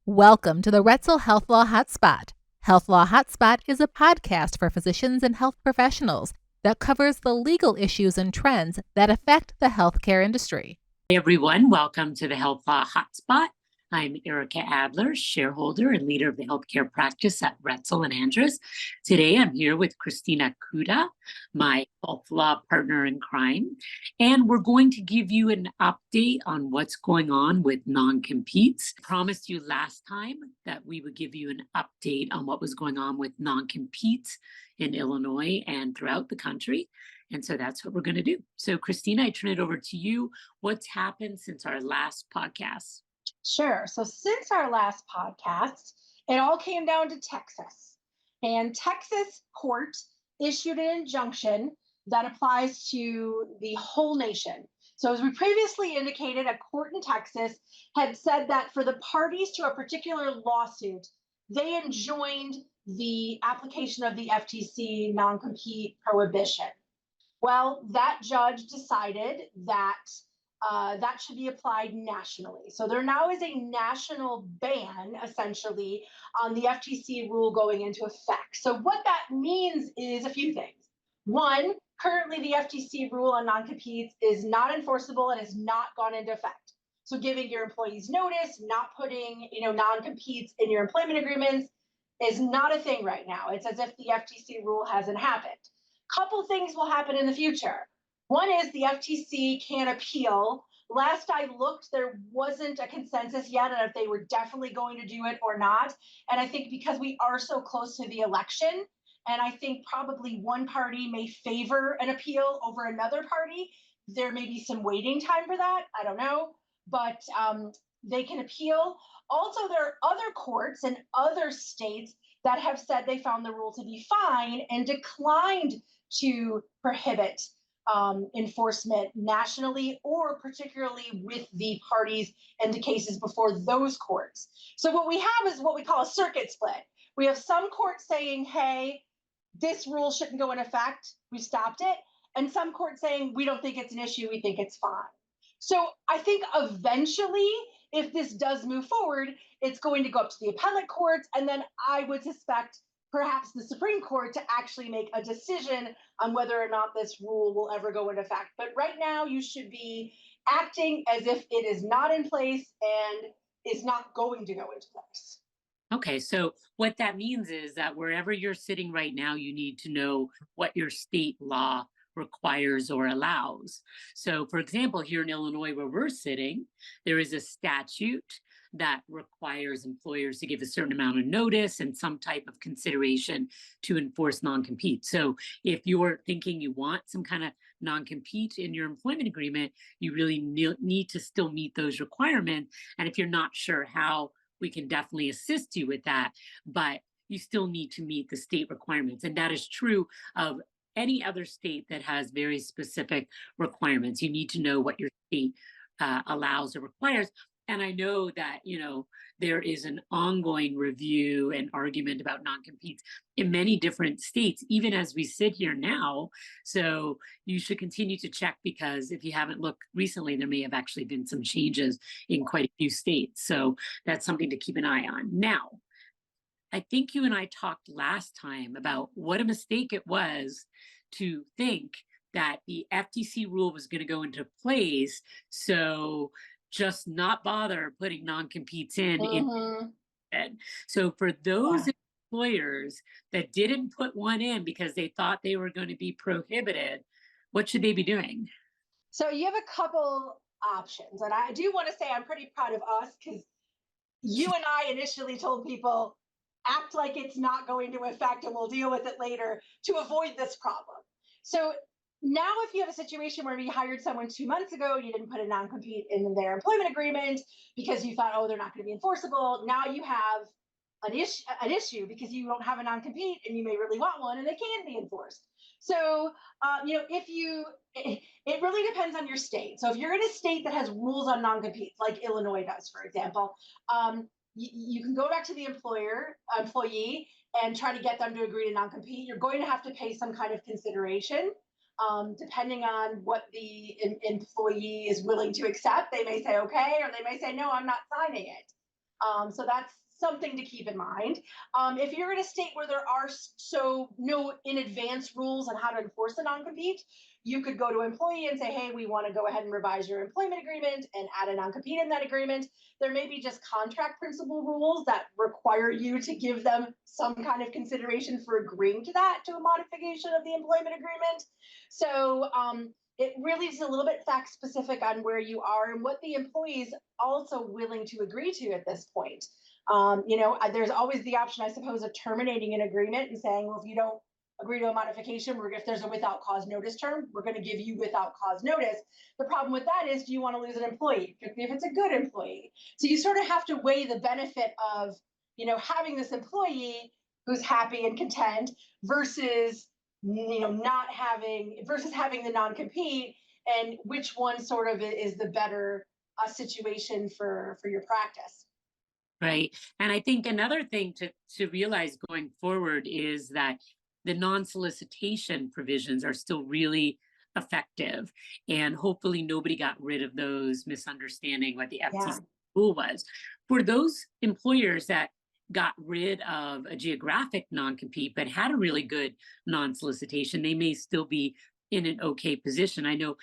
Welcome to the Roetzel Health Law Hotspot. Health Law Hotspot is a podcast for physicians and health professionals that covers the legal issues and trends that affect the healthcare industry. Hey everyone, welcome to the Health Law Hotspot. I'm Ericka Adler, shareholder and leader of the healthcare practice at Roetzel and Andrews. Today I'm here with Christina Kuta, my health law partner in crime, and we're going to give you an update on what's going on with non-competes. I promised you last time that we would give you an update on what was going on with non-competes in Illinois and throughout the country. And so that's what we're going to do. So Christina, I turn it over to you. What's happened since our last podcast? Sure. So since our last podcast, it all came down to Texas. And Texas court issued an injunction that applies to the whole nation. So as we previously indicated, a court in Texas had said that for the parties to a particular lawsuit, they enjoined the application of the FTC non-compete prohibition. Well, that judge decided that that should be applied nationally. So there now is a national ban, essentially, on the FTC rule going into effect. So what that means is a few things. One, currently the FTC rule on non-competes is not enforceable and has not gone into effect. So giving your employees notice, not putting non-competes in your employment agreements is not a thing right now. It's as if the FTC rule hasn't happened. Couple things will happen in the future. One is the FTC can appeal. Last I looked, there wasn't a consensus yet on if they were definitely going to do it or not. And I think because we are so close to the election, and I think probably one party may favor an appeal over another party, there may be some waiting time for that. I don't know, but they can appeal. Also, there are other courts in other states that have said they found the rule to be fine and declined to prohibit enforcement nationally or particularly with the parties and the cases before those courts. So what we have is what we call a circuit split. We have some courts saying, hey, this rule shouldn't go in effect, we stopped it, and some courts saying, we don't think it's an issue, we think it's fine. So I think eventually, if this does move forward, it's going to go up to the appellate courts, and then I would suspect perhaps the Supreme Court to actually make a decision on whether or not this rule will ever go into effect. But right now, you should be acting as if it is not in place and is not going to go into place. Okay, so what that means is that wherever you're sitting right now, you need to know what your state law requires or allows. So, for example, here in Illinois, where we're sitting, there is a statute that requires employers to give a certain amount of notice and some type of consideration to enforce non-compete. So if you're thinking you want some kind of non-compete in your employment agreement, you really need to still meet those requirements. And if you're not sure how, we can definitely assist you with that, but you still need to meet the state requirements. And that is true of any other state that has very specific requirements. You need to know what your state allows or requires. And I know that, there is an ongoing review and argument about non-competes in many different states, even as we sit here now. So you should continue to check, because if you haven't looked recently, there may have actually been some changes in quite a few states. So that's something to keep an eye on. Now, I think you and I talked last time about what a mistake it was to think that the FTC rule was going to go into place. So just not bother putting non-competes in. So for those employers that didn't put one in because they thought they were going to be prohibited, what should they be doing? So you have a couple options. And I do want to say I'm pretty proud of us, because you and I initially told people, act like it's not going to affect and we'll deal with it later to avoid this problem. So now, if you have a situation where you hired someone 2 months ago, you didn't put a non-compete in their employment agreement because you thought, oh, they're not going to be enforceable. Now you have an issue because you don't have a non-compete and you may really want one and they can be enforced. So, it really depends on your state. So if you're in a state that has rules on non-competes, like Illinois does, for example, you can go back to the employee and try to get them to agree to non-compete. You're going to have to pay some kind of consideration. Depending on what the employee is willing to accept, they may say okay, or they may say no, I'm not signing it. So that's something to keep in mind. If you're in a state where there are no in advance rules on how to enforce a non-compete, you could go to employee and say, hey, we want to go ahead and revise your employment agreement and add a non-compete in that agreement. There may be just contract principle rules that require you to give them some kind of consideration for agreeing to that, to a modification of the employment agreement. So it really is a little bit fact specific on where you are and what the employee is also willing to agree to at this point. There's always the option, I suppose, of terminating an agreement and saying, well, if you don't agree to a modification, if there's a without cause notice term, we're going to give you without cause notice. The problem with that is, do you want to lose an employee, particularly if it's a good employee? So you sort of have to weigh the benefit of, having this employee who's happy and content versus, not having, having the non-compete, and which one sort of is the better situation for your practice. Right. And I think another thing to realize going forward is that the non-solicitation provisions are still really effective. And hopefully nobody got rid of those, misunderstanding what the FTC rule was. For those employers that got rid of a geographic non-compete but had a really good non-solicitation, they may still be in an okay position. I know,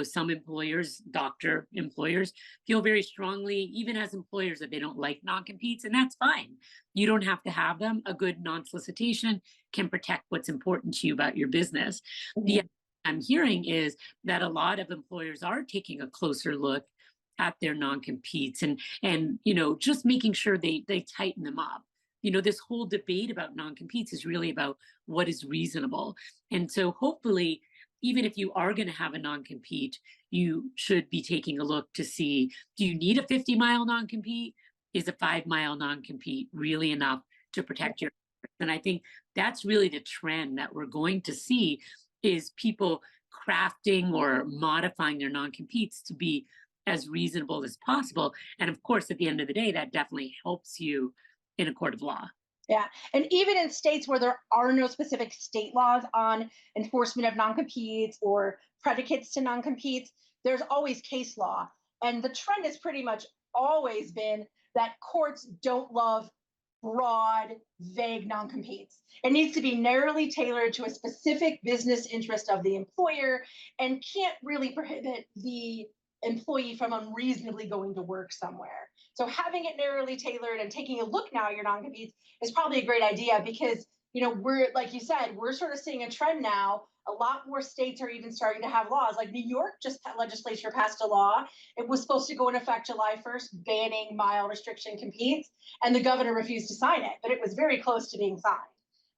some employers, doctor employers, feel very strongly, even as employers, that they don't like non-competes, and that's fine. You don't have to have them. A good non-solicitation can protect what's important to you about your business. The other thing I'm hearing is that a lot of employers are taking a closer look at their non-competes and just making sure they tighten them up. This whole debate about non-competes is really about what is reasonable. And so hopefully, even if you are going to have a non-compete, you should be taking a look to see, do you need a 50-mile non-compete? Is a 5-mile non-compete really enough to protect your? And I think that's really the trend that we're going to see, is people crafting or modifying their non-competes to be as reasonable as possible. And of course, at the end of the day, that definitely helps you in a court of law. Yeah. And even in states where there are no specific state laws on enforcement of non-competes or predicates to non-competes, there's always case law. And the trend has pretty much always been that courts don't love broad, vague non-competes. It needs to be narrowly tailored to a specific business interest of the employer and can't really prohibit the employee from unreasonably going to work somewhere. So having it narrowly tailored and taking a look now at your non-competes is probably a great idea, because we're, like you said, we're sort of seeing a trend now. A lot more states are even starting to have laws. Like New York legislature passed a law. It was supposed to go into effect July 1st, banning mile restriction competes, and the governor refused to sign it, but it was very close to being signed.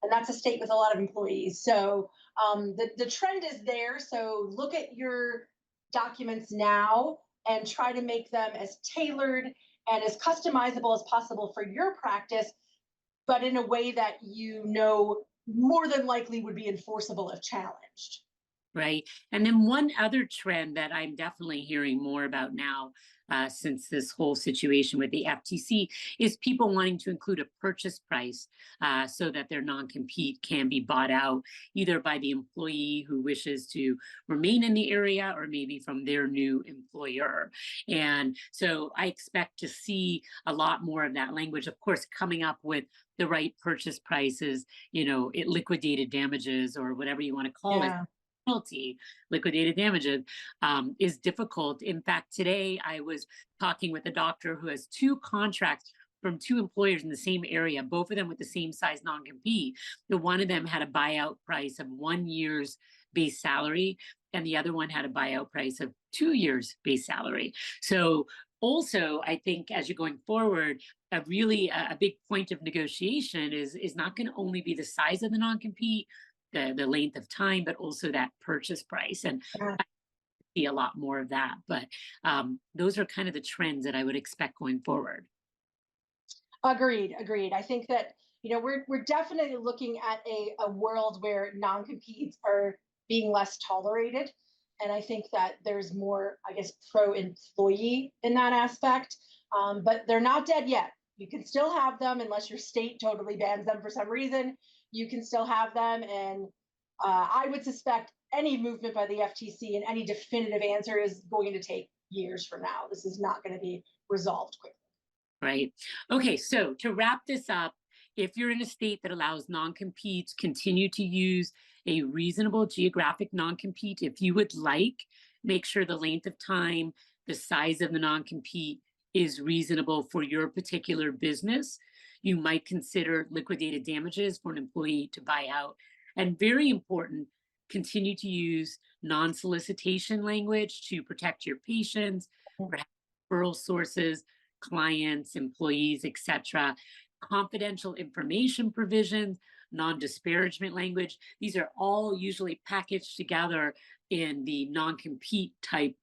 And that's a state with a lot of employees. So the trend is there. So look at your documents now and try to make them as tailored and as customizable as possible for your practice, but in a way that more than likely would be enforceable if challenged. Right. And then one other trend that I'm definitely hearing more about now, since this whole situation with the FTC, is people wanting to include a purchase price so that their non-compete can be bought out either by the employee who wishes to remain in the area or maybe from their new employer. And so I expect to see a lot more of that language, of course, coming up with the right purchase prices, it liquidated damages or whatever you want to call it. Liquidated damages is difficult. In fact, today I was talking with a doctor who has 2 contracts from 2 employers in the same area, both of them with the same size non-compete. The one of them had a buyout price of 1 year's base salary, and the other one had a buyout price of 2 years base salary. So also, I think as you're going forward, a big point of negotiation is not going to only be the size of the non-compete, the length of time, but also that purchase price. And I see a lot more of that. But those are kind of the trends that I would expect going forward. Agreed. I think that we're definitely looking at a world where non-competes are being less tolerated. And I think that there's more, I guess, pro-employee in that aspect. But they're not dead yet. You can still have them unless your state totally bans them for some reason. You can still have them. And I would suspect any movement by the FTC and any definitive answer is going to take years from now. This is not going to be resolved quickly. Right. Okay. So to wrap this up, if you're in a state that allows non-competes, continue to use a reasonable geographic non-compete. If you would like, make sure the length of time, the size of the non-compete is reasonable for your particular business. You might consider liquidated damages for an employee to buy out. And very important, continue to use non-solicitation language to protect your patients, referral sources, clients, employees, etc. Confidential information provisions, non-disparagement language. These are all usually packaged together in the non-compete type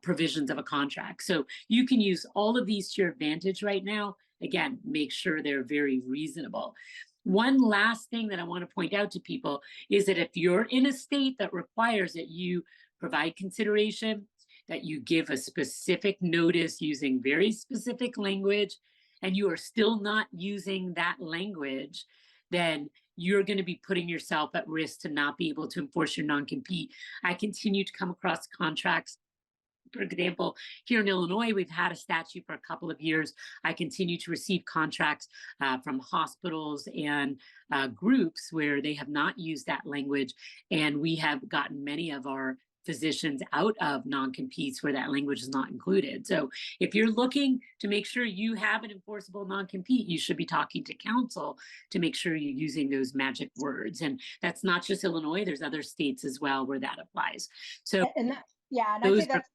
provisions of a contract. So you can use all of these to your advantage right now. Again, make sure they're very reasonable. One last thing that I want to point out to people is that if you're in a state that requires that you provide consideration, that you give a specific notice using very specific language, and you are still not using that language, then you're going to be putting yourself at risk to not be able to enforce your non-compete. I continue to come across contracts. For example, here in Illinois, we've had a statute for a couple of years. I continue to receive contracts from hospitals and groups where they have not used that language. And we have gotten many of our physicians out of non-competes where that language is not included. So if you're looking to make sure you have an enforceable non-compete, you should be talking to counsel to make sure you're using those magic words. And that's not just Illinois, there's other states as well where that applies. So and I'd say that's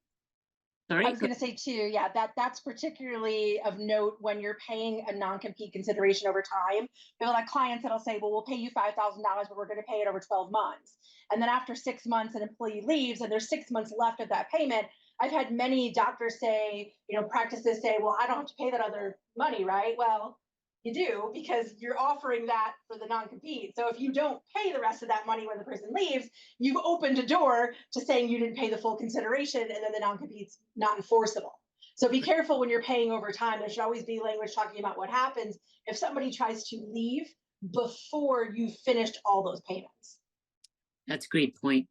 sorry. I was going to say too, yeah, that's particularly of note when you're paying a non-compete consideration over time. We'll have clients that'll say, well, we'll pay you $5,000, but we're going to pay it over 12 months. And then after 6 months, an employee leaves and there's 6 months left of that payment. I've had many doctors say, practices say, well, I don't have to pay that other money, right? Well, you do, because you're offering that for the non-compete. So if you don't pay the rest of that money when the person leaves, you've opened a door to saying you didn't pay the full consideration, and then the non-compete's not enforceable. So be careful when you're paying over time. There should always be language talking about what happens if somebody tries to leave before you've finished all those payments. That's a great point.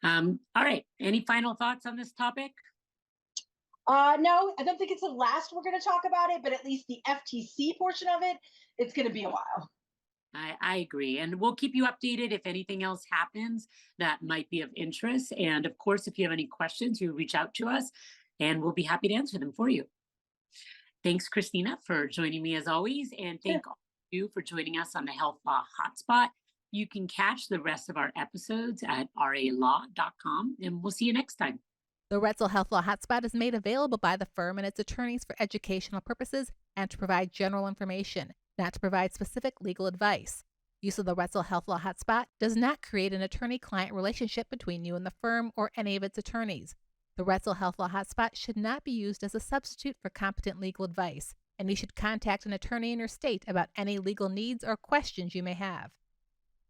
All right. Any final thoughts on this topic? No, I don't think it's the last we're going to talk about it, but at least the FTC portion of it, it's going to be a while. I agree. And we'll keep you updated if anything else happens that might be of interest. And of course, if you have any questions, you reach out to us and we'll be happy to answer them for you. Thanks, Christina, for joining me as always. And thank all of you for joining us on the Health Law Hotspot. You can catch the rest of our episodes at ralaw.com, and we'll see you next time. The Roetzel Health Law Hotspot is made available by the firm and its attorneys for educational purposes and to provide general information, not to provide specific legal advice. Use of the Roetzel Health Law Hotspot does not create an attorney-client relationship between you and the firm or any of its attorneys. The Roetzel Health Law Hotspot should not be used as a substitute for competent legal advice, and you should contact an attorney in your state about any legal needs or questions you may have.